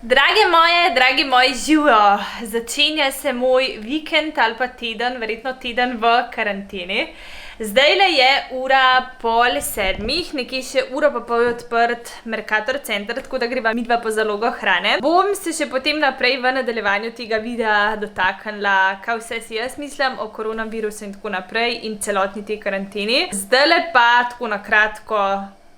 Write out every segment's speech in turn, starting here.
Dragi moji, živijo! Začenja se moj vikend ali pa teden, verjetno teden v karanteni. Zdajle je ura 6:30, nekje še uro pa pol je odprt Mercator center, tako da greva midva po zalogo hrane. Bom se še potem naprej v nadaljevanju tega videa dotaknila, kaj vse si jaz mislim o koronavirusu in tako naprej in celotni tej karanteni. Zdajle pa tako na kratko.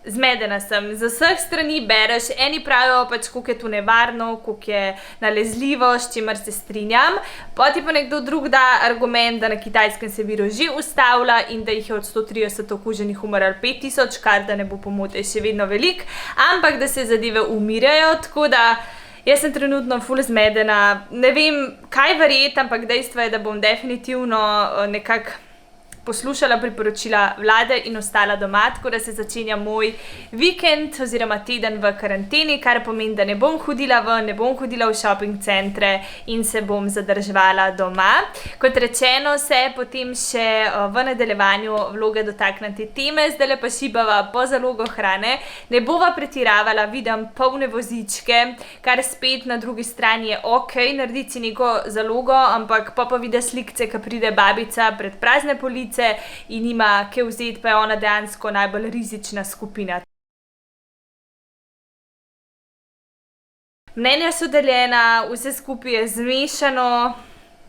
Zmedena sem, z vseh strani bereš, eni pravijo pač, koliko je to nevarno, koliko je nalezljivo, s čimer se strinjam. Potem pa nekdo drug da argument, da na Kitajskem se virus že ustavlja in da jih je od 130 okuženih umrlo 5000, kar da ne bo pomote še vedno veliko, ampak da se zadeve umirjajo, tako da jaz sem trenutno ful zmedena. Ne vem, kaj verjeti, ampak dejstvo je, da bom definitivno nekako poslušala priporočila vlade in ostala doma, tako da se začenja moj vikend oziroma teden v karanteni, kar pomeni, da ne bom hodila ven, ne bom hodila v shopping centre in se bom zadrževala doma. Kot rečeno, se potem še v nadaljevanju vloge dotaknem te teme, zdajle pa šibava po zalogo hrane. Ne bova pretiravala, vidim polne vozičke, kar spet na drugi strani je okej, narediti si neko zalogo, ampak pa vidi slikce, ko pride babica pred prazne police in nima kaj vzeti, pa je ona dejansko najbolj rizična skupina. Mnenja so deljena, vse skupaj je zmešano,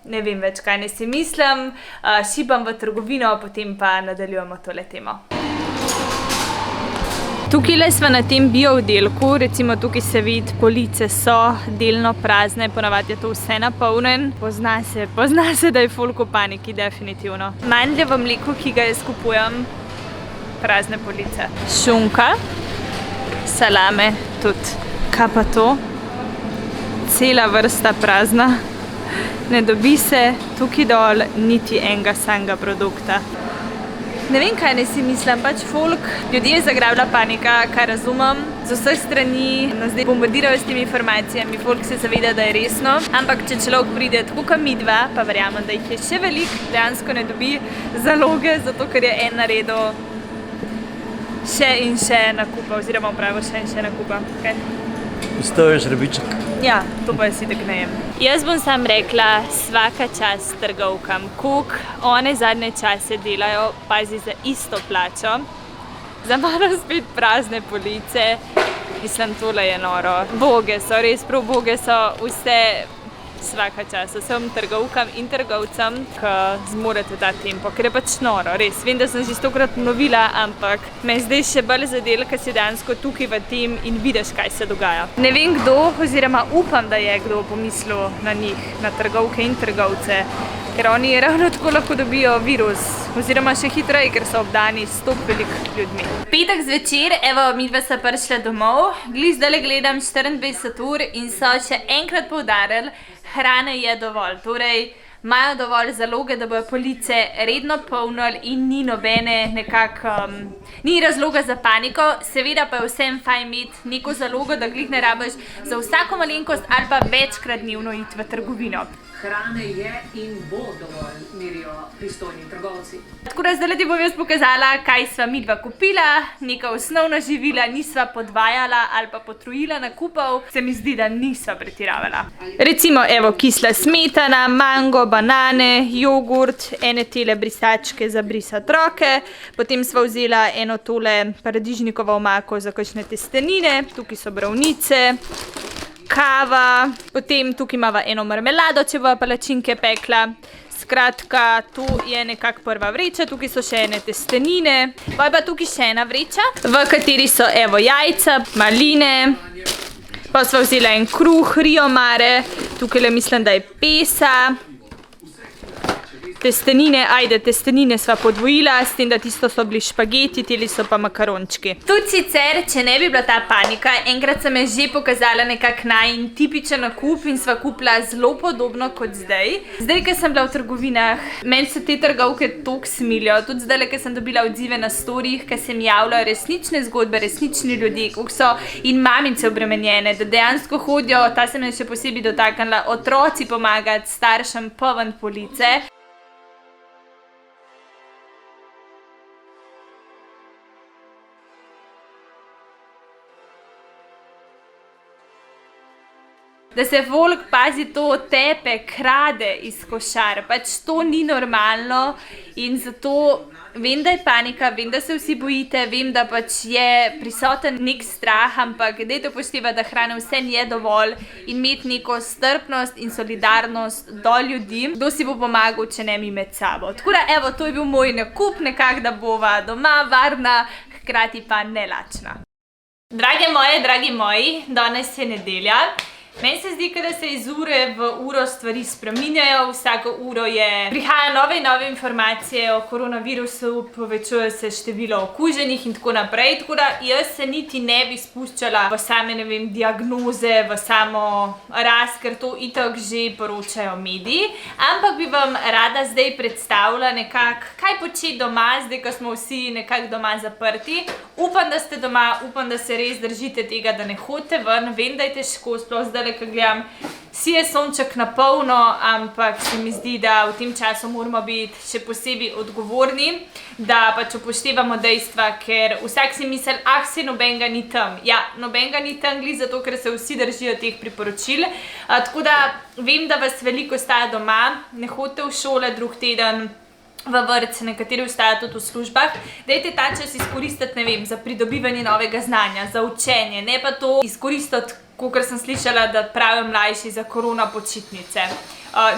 ne vem več, kaj naj si mislim, šibam v trgovino, potem pa nadaljujemo tole temo. Tukajle smo na tem bio oddelku, recimo tukaj se vidi, police so delno prazne, ponavadi je to vse napolnjen. Pozna se, da je folk v paniki, definitivno. Mandlje v mleku, ki ga jaz kupujem, prazne police. Šunka, salame tudi. Kaj pa to? Cela vrsta prazna. Ne dobi se tukaj dol niti enega samega produkta. Ne vem, kaj ne si mislim, pač folk, ljudje je zagrabila panika, kar razumem, z vseh strani nas zdaj bombardirajo s temi informacijami, folk se zaveda, da je resno, ampak če človek pride tako kot midva, pa verjamem, da jih je še veliko, dejansko ne dobi zaloge, zato ker je en naredil še in še nakupa, oziroma pravijo še in še nakupa. Ostal je žrebiček. Ja, to pa jaz itak ne jem. Jaz bom sam rekla, svaka čast trgovkam, koliko one zadnje čase delajo, pazi, za isto plačo. Za malo spet prazne police, mislim, tole je noro. Boge so, res prav boge so, vse svaka čast vsem trgovkam in trgovcem, ki zmorete ta tempo, ker je pač noro, res. Vem, da sem že 100-krat ponovila, ampak me zdaj še bolj zadel, ker si dejansko tukaj v tem in vidiš, kaj se dogaja. Ne vem kdo, oziroma upam, da je kdo pomislil na njih, na trgovke in trgovce, ker oni ravno tako lahko dobijo virus, oziroma še hitreje, ker so obdani s toliko veliko ljudmi. Petek zvečer, evo, midva sta prišla domov, glih zdajle gledam 24 ur in so še enkrat poudarili, hrane je dovolj, torej imajo dovolj zaloge, da bojo police redno polnili in ni nobene ni razloga za paniko. Seveda pa je vsem fajn imeti neko zalogo, da glih ne rabiš za vsako malenkost ali pa večkrat dnevno iti v trgovino. Hrane je in bo dovolj, merijo pristojni trgovci. Tako da zdaj ti bom jaz pokazala, kaj sva midva kupila, neka osnovna živila, nisva podvajala ali pa potrojila nakupov, se mi zdi, da nisva pretiravala. Recimo, evo, kisla smetana, mango, banane, jogurt, ene tele brisačke za brisati roke, potem sva vzela eno tole paradižnikovo omako za kakšne testenine, tukaj so borovnice, kava, potem tukaj imava eno marmelado, če bova palačinke pekla. Skratka, tu je nekako prva vreča, tukaj so še ene testenine, pa je pa tukaj še ena vreča, v kateri so evo jajca, maline, pa sva vzela en kruh, rio mare, tukaj le mislim, da je pesa, testenine, testenine sva podvojila, s tem, da tisto so bili špageti, teli so pa makarončki. Tudi sicer, če ne bi bila ta panika, enkrat sem že pokazala nekak najin tipičen nakup in sva kupila zelo podobno kot zdaj. Zdaj, ko sem bila v trgovinah, meni se te trgovke toliko smilijo, tudi zdaj, ko sem dobila odzive na storijih, ko se mi javljajo resnične zgodbe, resnični ljudje, koliko so in mamice obremenjene, da dejansko hodijo, ta se me še posebej dotaknila, otroci pomagati staršem poln police. da se folk, pazi, to tepe, krade iz košar. Pač to ni normalno in zato vem, da je panika, vem, da se vsi bojite, vem, da pač je prisoten nek strah, ampak dajte upoštevati, da hrane vse je dovolj in imeti neko strpnost in solidarnost do ljudi. Kdo si bo pomagal, če ne mi med sabo. Tako da, evo, to je bil moj nakup, nekako, da bova doma varna, hkrati pa nelačna. Dragi moji, danes je nedelja. Meni se zdi, da se iz ure v uro stvari spreminjajo, vsako uro prihajajo nove in nove informacije o koronavirusu, povečuje se število okuženih in tako naprej, tako da jaz se niti ne bi spuščala v same, ne vem, diagnoze, v samo rast, ker to itak že poročajo mediji, ampak bi vam rada zdaj predstavila nekako, kaj početi doma, zdaj, ko smo vsi nekako doma zaprti. Upam, da ste doma, upam, da se res držite tega, da ne hodite ven, vem, da je težko, sploh zdaj, ko gledam, si je sonček na polno, ampak se mi zdi, da v tem času moramo biti še posebej odgovorni, da pač upoštevamo dejstva, ker vsak si misli, se nobenega ni tam. Ja, nobenega ni tam glih zato, ker se vsi držijo teh priporočil. Tako da vem, da vas veliko ostaja doma, ne hodite v šole drug teden, v vrtce, nekateri ostajajo tudi v službah. Dajte ta čas izkoristiti, ne vem, za pridobivanje novega znanja, za učenje, ne pa to izkoristiti, kakor sem slišala, da pravijo mlajši, za korona počitnice.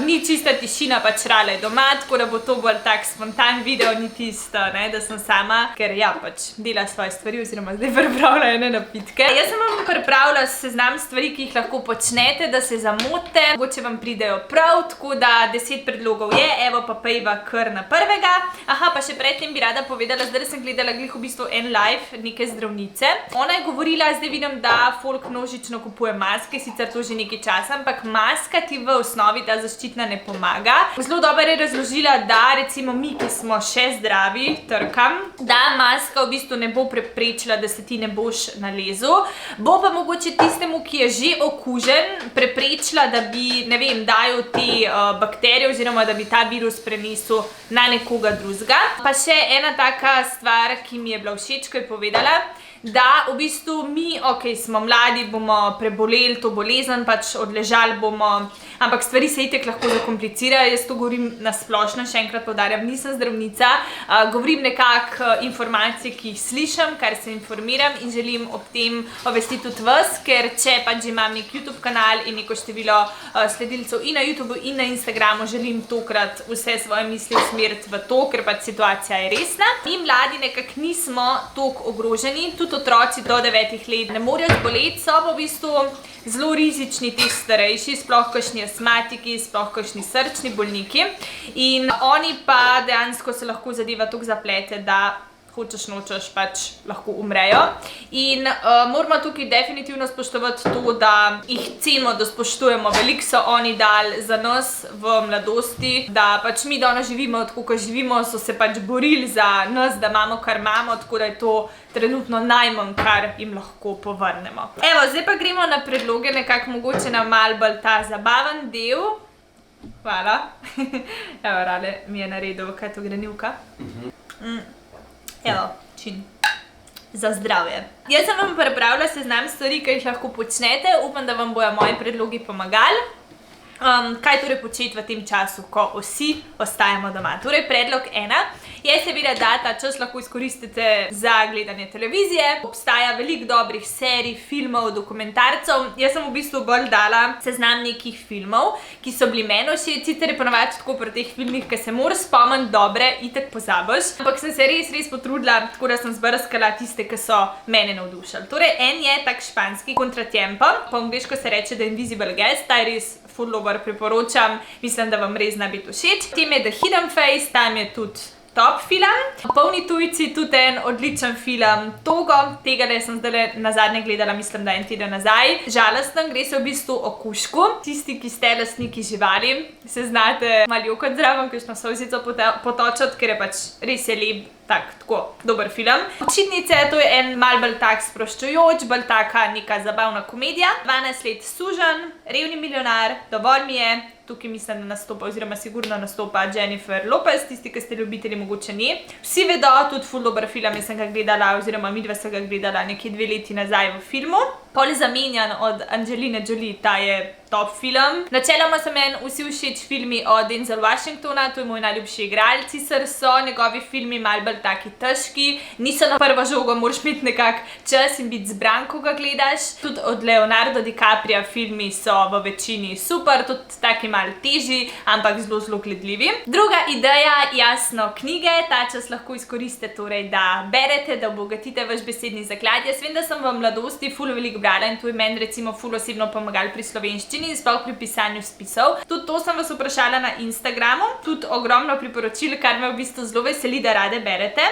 Ni čista tišina, pač Rala je doma, tako da bo to bolj tak spontan video, ni tisto, da sem sama, ker ja, pač dela svoje stvari oziroma zdaj pripravlja ene napitke. Jaz sem vam pripravila seznam stvari, ki jih lahko počnete, da se zamotite, mogoče vam pridejo prav, tako da 10 predlogov je, evo pa pejva kar na prvega. Aha, pa še predtem bi rada povedala, zdaj sem gledala glih v bistvu en live neke zdravnice. Ona je govorila, zdaj vidim, da folk množično kupuje maske, sicer to že nekaj časa, ampak maska ti v osnovi ta zaščitna ne pomaga. Zelo dobro je razložila, da recimo mi, ki smo še zdravi, trkam, da maska v bistvu ne bo preprečila, da se ti ne boš nalezil. Bo pa mogoče tistemu, ki je že okužen, preprečila, da bi, ne vem, dajal te bakterije oziroma da bi ta virus prenesel na nekoga drugega. Pa še ena taka stvar, ki mi je bila všeč, ko je povedala, da v bistvu mi, smo mladi, bomo preboleli to bolezen, pač odležali bomo, ampak stvari se itek lahko zakomplicirajo. Jaz to govorim na splošno, še enkrat poudarjam, nisem zdravnica, govorim nekako informacije, ki jih slišim, kar se informiram in želim ob tem obvestiti tudi vas, ker če pač že imam nek YouTube kanal in neko število sledilcev in na YouTubeu in na Instagramu, želim tokrat vse svoje misli usmeriti v to, ker pač situacija je resna. Mi mladi nekako nismo toliko ogroženi, tudi otroci do 9 let ne morejo zboleti, so pa v bistvu zelo rizični ti starejši, sploh kakšni astmatiki, sploh kakšni srčni bolniki in oni pa dejansko se lahko zadeva toliko zaplete, da hočeš nočeš, pač lahko umrejo. In moramo tukaj definitivno spoštovati to, da jih cenimo, da spoštujemo. Veliko so oni dali za nas v mladosti, da pač mi danes živimo tako, kot živimo, so se pač borili za nas, da imamo, kar imamo, tako da je to trenutno najmanj, kar jim lahko povrnemo. Evo, zdaj pa gremo na predloge, nekako mogoče na malo bolj ta zabaven del. Hvala. Evo, Rale mi je naredil, kaj to grenivka. Evo, čin. Za zdravje. Jaz sem vam pripravila seznam stvari, ki jih lahko počnete. Upam, da vam bojo moji predlogi pomagali. Kaj torej početi v tem času, ko vsi ostajamo doma? Torej, predlog 1 je seveda, da ta čas lahko izkoristite za gledanje televizije. Obstaja veliko dobrih serij, filmov, dokumentarcev. Jaz sem v bistvu bolj dala seznam nekih filmov, ki so bili meni všeč. Sicer je ponovadi tako pri teh filmih, ki se moraš spomniti dobre, itak pozabiš. Ampak sem se res potrudila, tako da sem zbrskala tiste, ki so mene navdušali. Torej, en je tak španski Contratiempo, po angleško se reče The Invisible Guest, ta je res ful dober, priporočam, mislim, da vam res zna biti všeč. Potem je The Hidden Face, tam je tudi top film. Polni tujci, tudi en odličen film. Togo, tega sem zdaj nazadnje gledala, mislim, da en teden nazaj. Žalosten, gre se v bistvu o kužku. Tisti, ki ste lastniki živali, se znate malo jokati zraven, kakšno solzico potočati, ker je pač res je lep, tako dober film. Počitnice, to je en mal bolj tak sproščujoč, bolj taka neka zabavna komedija. 12 let suženj, revni milijonar, dovolj mi je. Tukaj mislim, da nastopa, oziroma sigurno nastopa Jennifer Lopez, tisti, ki ste ljubitelji, mogoče ni. Vsi vedo, tudi ful dober film, jaz sem ga gledala, oziroma midva sem ga gledala nekje 2 leti nazaj v filmu. Pol zamenjan od Angeline Jolie, ta je top film. Načeloma so meni vsi všeč filmi od Denzel Washingtona, to je moj najljubši igralec, sicer so njegovi filmi malo bolj taki težki, niso na prvo žogo, moraš imeti nekak čas in biti zbran, ko ga gledaš. Tudi od Leonardo DiCapria filmi so v večini super, tudi taki malo težji, ampak zelo gledljivi. Druga ideja, jasno, knjige, ta čas lahko izkoristite torej, da berete, da obogatite vaš besedni zaklad. Jaz vem, da sem v mladosti ful veliko brala in to je meni recimo ful osebno pomagalo pri slovenščini in sploh pri pisanju spisov. Tudi to sem vas vprašala na Instagramu, tudi ogromno priporočil, kar me v bistvu zelo veseli, da rade berete.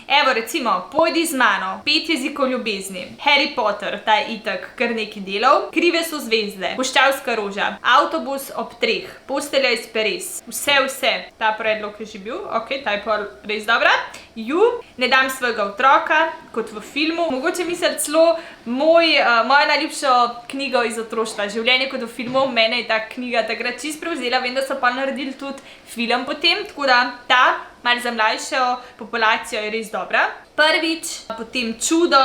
Evo recimo, Pojdi z mano, 5 jezikov ljubezni, Harry Potter, ta je itak kar nekaj delov, Krive so zvezde, Puščavska roža, Avtobus ob 3, Postelja iz Peres, vse, ta predlog je že bil, ok, ta je pa res dobra. Ne dam svojega otroka, kot v filmu. Mogoče misliti celo moja najljubša knjiga iz otroštva, Življenje kot v filmu, mene je ta knjiga takrat čisto prevzela, vem, da so pa naredili tudi film potem, tako da ta, malo za mlajšo populacijo je res dobra. Prvič, potem Čudo,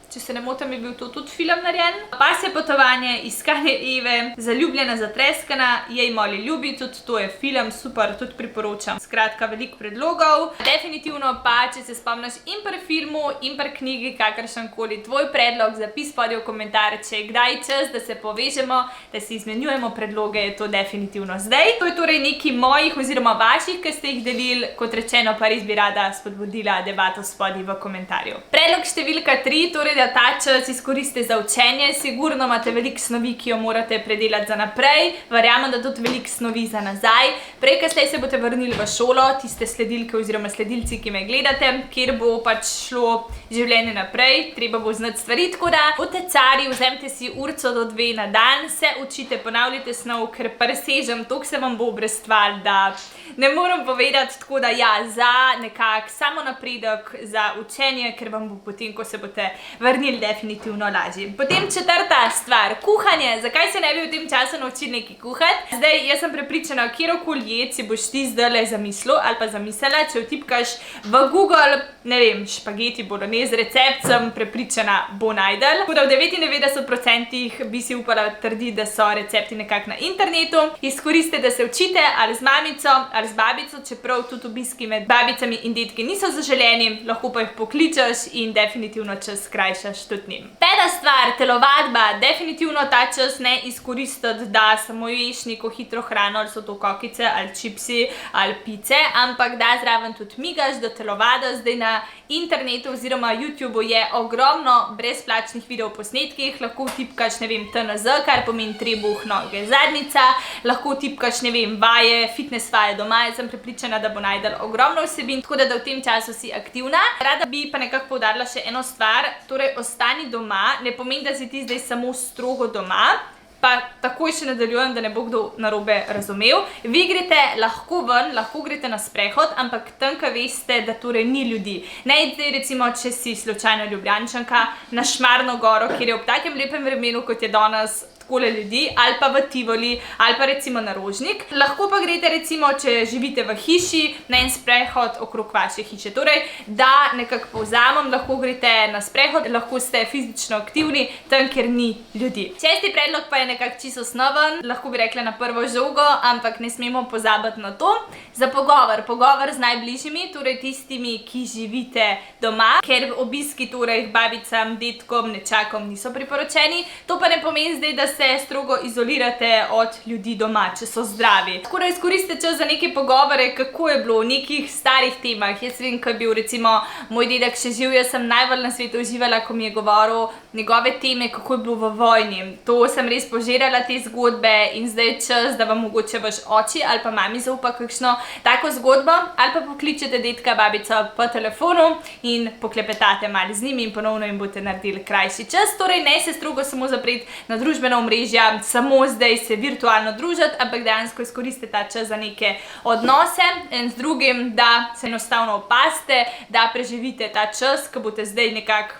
če se ne motim, je bil to tudi film narejen. Pasje potovanje, Iskanje Eve, Zaljubljena zatreskana, Jej moli ljubi, tudi to je film, super, tudi priporočam. Skratka, veliko predlogov. Definitivno pa, če se spomniš in pri filmu, in pri knjigi, kakršenkoli tvoj predlog, zapis spodaj v komentar, če je kdaj čas, da se povežemo, da si izmenjujemo predloge, je to definitivno zdaj. To je torej nekaj mojih oziroma vaših, ki ste jih delili, kot rečeno pa res bi rada spodbudila debato spodaj v komentarju. Predlog številka 3, torej da ta čas izkoristite za učenje, sigurno imate veliko snovi, ki jo morate predelati za naprej, verjamem, da tudi veliko snovi za nazaj. Prej kasneje se boste vrnili v šolo, tiste sledilke oziroma sledilci, ki me gledate, kjer bo pač šlo življenje naprej, treba bo znati stvari, tako da bote cari, vzemite si urco do 2 na dan, se učite, ponavljate snov, ker presežem, toliko se vam bo obrestval, da ne moram povedati, tako da ja, za nekak samo napredek, za učenje, ker vam bo potem, ko se boste vrnili, definitivno lažje. Potem 4. stvar, kuhanje. Zakaj se ne bi v tem času naučili nekaj kuhati? Zdaj, jaz sem prepričana, kjerokoli jed si boš ti zdajle zamislil ali pa zamislila, če vtipkaš v Google, ne vem, špageti bolognese recept, sem prepričana, bo najdel. Tako da v 99% bi si upala trditi, da so recepti nekako na internetu. Izkoristite, da se učite ali z mamico ali z babico, čeprav tudi obiski med babicami in dedki niso zaželeni, lahko pa jih pokličeš in definitivno čas skrajšaš tudi njim. 5. stvar, telovadba. Definitivno ta čas ne izkoristiti, da samo ješ neko hitro hrano, ali so to kokice, ali čipsi, ali pice, ampak da zraven tudi migaš, da telovadaš. Zdaj na internetu oziroma YouTubeu je ogromno brezplačnih videoposnetkih, lahko tipkaš, ne vem, TNZ, kar pomeni trebuh, noge, zadnica, lahko tipkaš, ne vem, vaje, fitness vaje doma, jaz sem prepričana, da bo najdel ogromno vsebin, tako da v tem času si aktivna. Rada bi pa nekako poudarila še eno stvar, torej ostani doma, ne pomeni, da si ti zdaj samo strogo doma, pa takoj še nadaljujem, da ne bo kdo narobe razumel. Vi greste lahko ven, lahko greste na sprehod, ampak tam, ko veste, da torej ni ljudi. Ne idite recimo, če si slučajno Ljubljančanka, na Šmarno goro, kjer je ob takem lepem vremenu, kot je danes, takole ljudi, ali pa v Tivoli, ali pa recimo na Rožnik. Lahko pa greste recimo, če živite v hiši, na en sprehod okrog vaše hiše. Torej, da nekako povzamem, lahko greste na sprehod, lahko ste fizično aktivni, tam, kjer ni ljudi. 6. predlog pa je nekako čisto osnoven, lahko bi rekla na prvo žogo, ampak ne smemo pozabiti na to. Za pogovor z najbližjimi, torej tistimi, ki živite doma, ker obiski torej babicam, dedkom, nečakom niso priporočeni. To pa ne pomeni zdaj, da se strogo izolirate od ljudi doma, če so zdravi. Tako da izkoristite čas za neke pogovore, kako je bilo v nekih starih temah. Jaz vem, ko je bil recimo moj dedek še živ, jaz sem najbolj na svetu uživala, ko mi je govoril njegove teme, kako je bilo v vojni. To sem res požirala te zgodbe in zdaj je čas, da vam mogoče vaš oči ali pa mami zaupa kakšno tako zgodbo, ali pa pokličete dedka, babico po telefonu in poklepetate malo z njimi in ponovno jim boste naredili krajši čas. Torej, ne se strogo samo zapreti na družbeno omrežja, samo zdaj se virtualno družiti, ampak dejansko izkoristite ta čas za neke odnose en z drugim, da se enostavno opazite, da preživite ta čas, ko boste zdaj nekako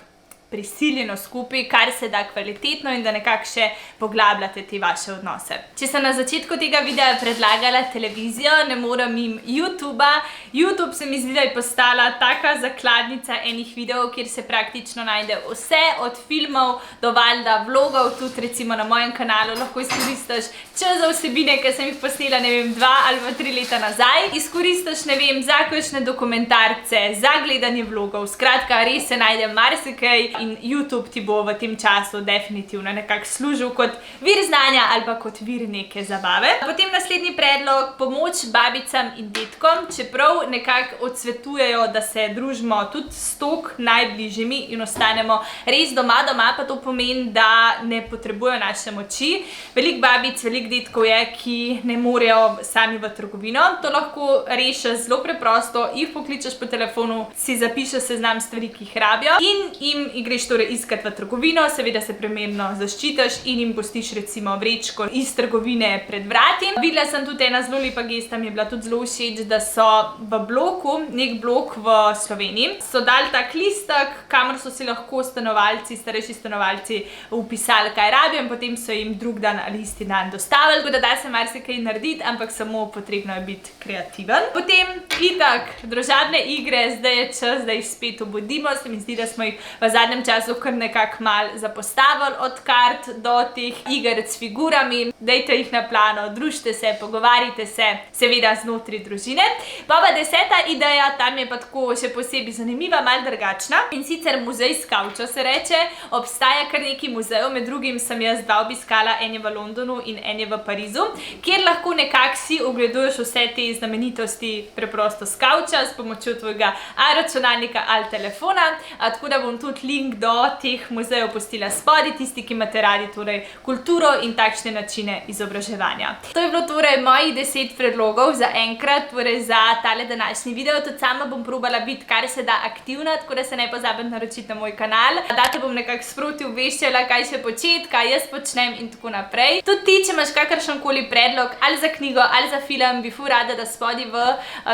prisiljeno skupaj, kar se da kvalitetno in da nekako še poglabljate te vaše odnose. Če sem na začetku tega videa predlagala televizijo, ne morem mimo YouTuba. YouTube se mi zdi, da je postala taka zakladnica enih videov, kjer se praktično najde vse, od filmov do valjda vlogov, tudi recimo na mojem kanalu lahko izkoristiš čas za vsebine, ki sem jih posnela, ne vem, 2 ali 3 leta nazaj. Izkoristiš, ne vem, za kakšne dokumentarce, za gledanje vlogov, skratka, res se najde marsikaj. In YouTube ti bo v tem času definitivno nekako služil kot vir znanja ali pa kot vir neke zabave. Potem naslednji predlog, pomoč babicam in dedkom, čeprav nekako odsvetujejo, da se družimo tudi s tok najbližjimi in ostanemo res doma, pa to pomeni, da ne potrebujejo naše moči. Veliko babic, veliko dedkov je, ki ne morejo sami v trgovino. To lahko rešiš zelo preprosto, jih pokličeš po telefonu, si zapišeš seznam stvari, ki jih rabijo in jim greš torej iskat v trgovino, seveda se primerno zaščitiš in jim pustiš recimo vrečko iz trgovine pred vrati. Videla sem tudi ena zelo lepa gesta, mi je bila tudi zelo všeč, da so v bloku, nek blok v Sloveniji, so dali tak listek, kamor so si lahko stanovalci, starejši stanovalci vpisali, kaj rabijo in potem so jim drug dan ali isti dan dostavili, tako da se marsikaj narediti, ampak samo potrebno je biti kreativen. Potem itak, družabne igre, zdaj je čas, da jih spet obudimo, se mi zdi, da smo jih v zadnjem času kar nekako mal zapostavili, od kart do teh iger s figurami. Dajte jih na plano, družite se, pogovarjite se, seveda znotraj družine. Pa 10. ideja, tam je pa tako še posebej zanimiva, malo drugačna. In sicer muzej s kavčo se reče. Obstaja kar nekaj muzejev, med drugim sem jaz 2 obiskala, en je v Londonu in en je v Parizu, kjer lahko nekako si ogleduješ vse te znamenitosti preprosto s kavča, s pomočjo tvojega računalnika ali telefona. Tako da bom tudi link do teh muzejev pustila spodaj, tisti, ki imate radi torej kulturo in takšne načine izobraževanja. To je bilo torej mojih 10 predlogov za enkrat, torej za tale današnji video. Tudi sama bom probala biti kar se da aktivna, tako da se ne pozabite naročiti na moj kanal. Da te bom nekako sproti obveščala, kaj še početi, kaj jaz počnem in tako naprej. Tudi ti, če imaš kakršenkoli predlog ali za knjigo ali za film, bi ful rada, da spodaj v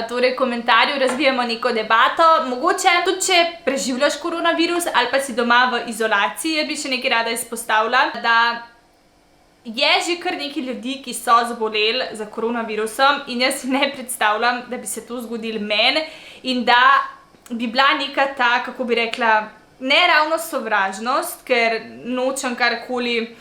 torej komentarju razvijamo neko debato. Mogoče tudi, če preživljaš koronavirus ali pa si doma v izolaciji, bi še nekaj rada izpostavila, da je že kar nekaj ljudi, ki so zboleli za koronavirusom in jaz si ne predstavljam, da bi se to zgodilo meni in da bi bila neka ta, kako bi rekla, ne ravno sovražnost, ker nočem karkoli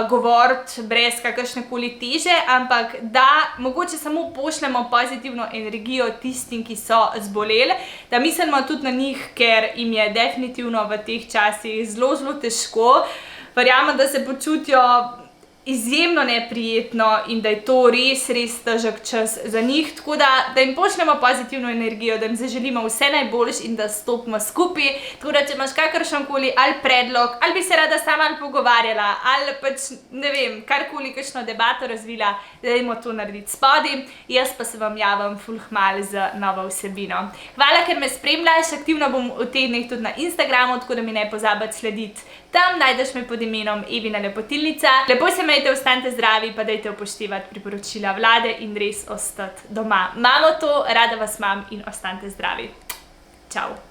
govoriti brez kakršnekoli teže, ampak da mogoče samo pošljemo pozitivno energijo tistim, ki so zboleli, da mislimo tudi na njih, ker jim je definitivno v teh časih zelo, zelo težko. Verjamem, da se počutijo izjemno neprijetno in da je to res, res težek čas za njih, tako da jim pošljemo pozitivno energijo, da jim zaželimo vse najboljše in da stopimo skupaj. Tako da, če imaš kakršenkoli ali predlog, ali bi se rada sama ali pogovarjala, ali pač, ne vem, karkoli, kakšno debato razvila, dajmo to narediti spodaj. Jaz pa se vam javim ful hmal z novo vsebino. Hvala, ker me spremljaš, aktivno bom v teh dneh tudi na Instagramu, tako da mi ne pozabiti slediti. Tam najdeš me pod imenom Evina Lepotilnica. Lepo se imejte, ostanite zdravi, pa dajte upoštevati priporočila vlade in res ostati doma. Imamo to, rada vas imam in ostanite zdravi. Čau.